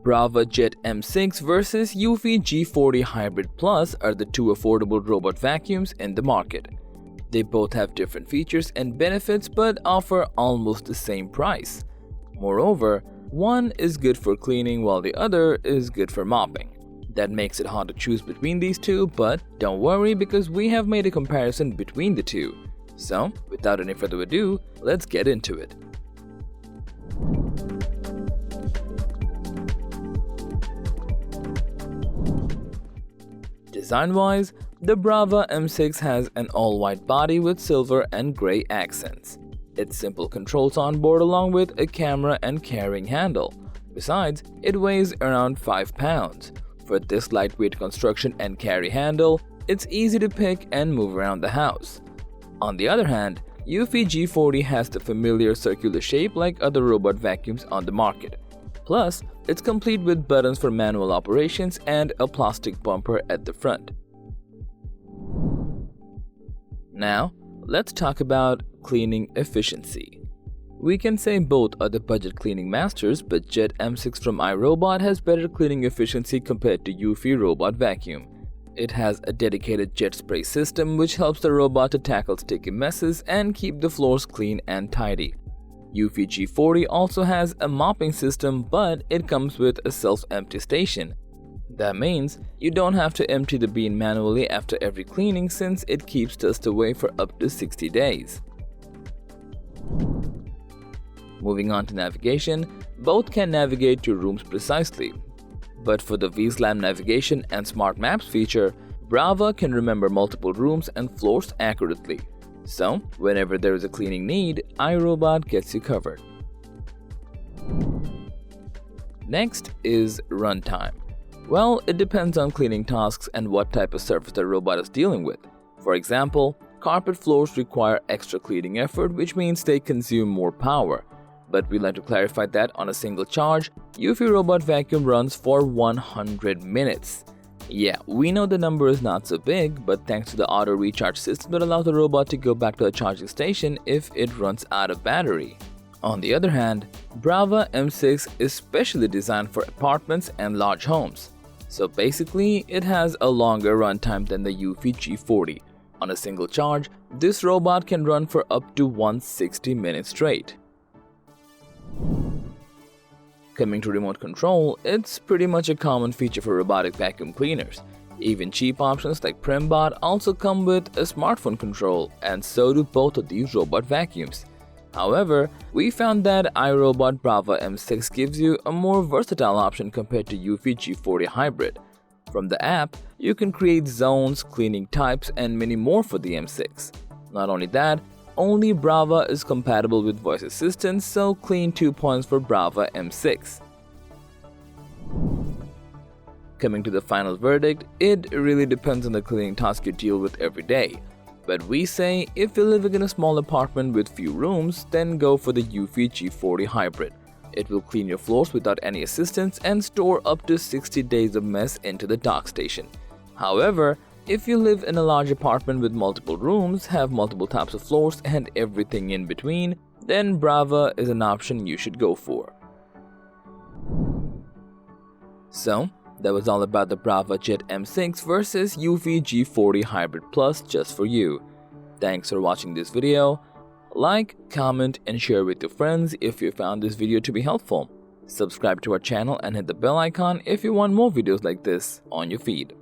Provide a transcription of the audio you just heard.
Braava Jet M6 versus Eufy G40 Hybrid Plus are the two affordable robot vacuums in the market. They both have different features and benefits but offer almost the same price. Moreover, one is good for cleaning while the other is good for mopping. That makes it hard to choose between these two, but don't worry because we have made a comparison between the two. So, without any further ado, let's get into it. Design-wise, the Braava M6 has an all-white body with silver and grey accents. Its simple controls on board along with a camera and carrying handle. Besides, it weighs around 5 pounds. For this lightweight construction and carry handle, it's easy to pick and move around the house. On the other hand, Eufy G40 has the familiar circular shape like other robot vacuums on the market. Plus, it's complete with buttons for manual operations and a plastic bumper at the front. Now, let's talk about cleaning efficiency. We can say both are the budget cleaning masters, but Jet M6 from iRobot has better cleaning efficiency compared to Eufy Robot Vacuum. It has a dedicated jet spray system which helps the robot to tackle sticky messes and keep the floors clean and tidy. Eufy G40 also has a mopping system, but it comes with a self-empty station. That means you don't have to empty the bin manually after every cleaning since it keeps dust away for up to 60 days. Moving on to navigation, both can navigate to rooms precisely. But for the VSLAM navigation and Smart Maps feature, Braava can remember multiple rooms and floors accurately. So, whenever there is a cleaning need, iRobot gets you covered. Next is runtime. Well, it depends on cleaning tasks and what type of surface the robot is dealing with. For example, carpet floors require extra cleaning effort, which means they consume more power. But we'd like to clarify that on a single charge, Eufy Robot Vacuum runs for 100 minutes. Yeah, we know the number is not so big, but thanks to the auto recharge system that allows the robot to go back to a charging station if it runs out of battery. On the other hand, Braava M6 is specially designed for apartments and large homes. So basically, it has a longer runtime than the Eufy G40. On a single charge, this robot can run for up to 160 minutes straight. Coming to remote control, it's pretty much a common feature for robotic vacuum cleaners. Even cheap options like PrimBot also come with a smartphone control, and so do both of these robot vacuums. However, we found that iRobot Braava M6 gives you a more versatile option compared to Eufy G40 Hybrid. From the app, you can create zones, cleaning types, and many more for the M6. Not only that, only Braava is compatible with voice assistance, so clean 2 points for Braava M6. Coming to the final verdict, it really depends on the cleaning task you deal with every day. But we say if you're living in a small apartment with few rooms, then go for the Eufy G40 Hybrid. It will clean your floors without any assistance and store up to 60 days of mess into the dock station. However, if you live in a large apartment with multiple rooms, have multiple types of floors and everything in between, then Braava is an option you should go for. So, that was all about the Braava Jet M6 versus Eufy G40 Hybrid Plus just for you. Thanks for watching this video. Like, comment, and share with your friends if you found this video to be helpful. Subscribe to our channel and hit the bell icon if you want more videos like this on your feed.